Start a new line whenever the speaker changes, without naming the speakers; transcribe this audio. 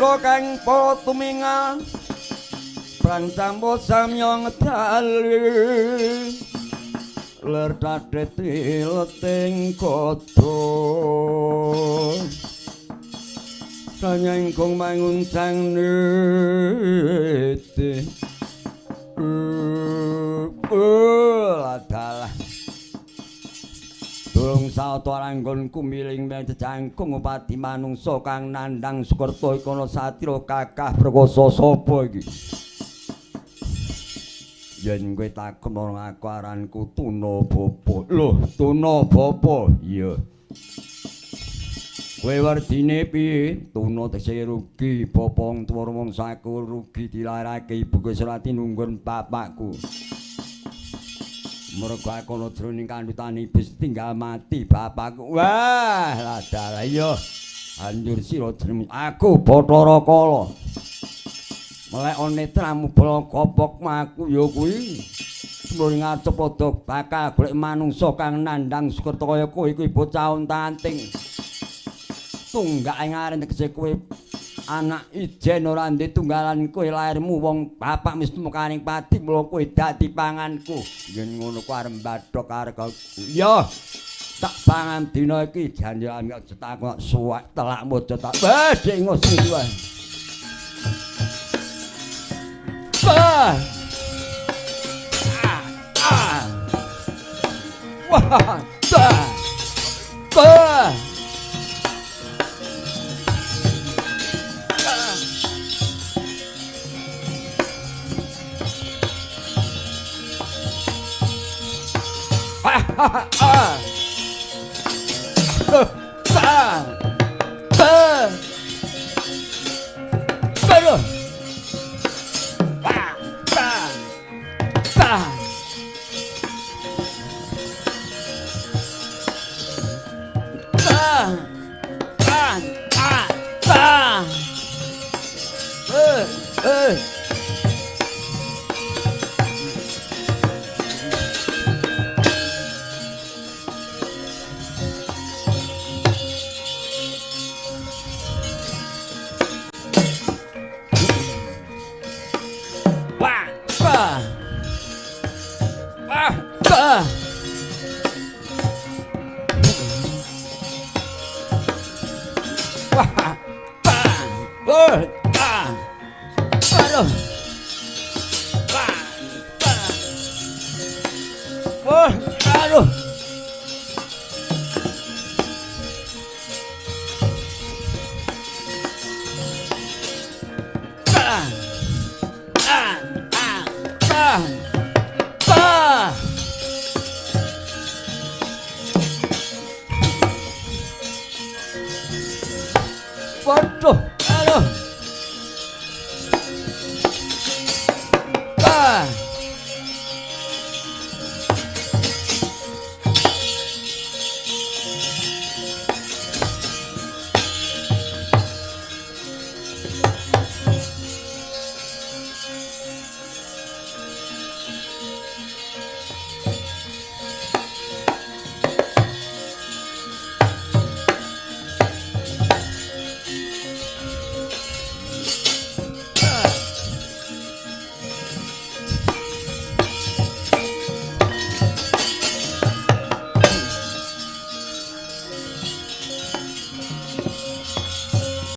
Mula kang para tumingal Prang campo samyong dali Ler dadeti leting kodo Sanyengkong manguncang niti Ladalah Durung sauta ranggon kumiling meng jejangkung upati manungsa kang nandhang Sukerta ikono satira kakah perkasa sapa iki yen kowe takon marang aku aranku Tuna Bapa lho Tuna Bapa iya kowe werdine piye Tuna tegese rugi bapa wong tuwa rumangsaku rugi dilarake ibuku Surati nunggon bapakku mergo aku ana jroning kandhutan iblis tinggal mati bapakku wah ladalah iya anjur sira jeneng aku Bathara Kala melek netramu bala kopok maku ya kuwi mring ngacep padha bakal golek manungsa kang nandhang Sukerta kaya kowe kuwi bocah unta-anting tunggak ngaren tegese kowe anak ijen ora ndek tunggalan kowe lairmu wong bapak wis mekaring pati mula kowe dadi panganku yen ngono ku arep bathok arek ya tak pangan dina iki janjian kok cetak kok suwek telakmu cetak badhe ngosing wae wah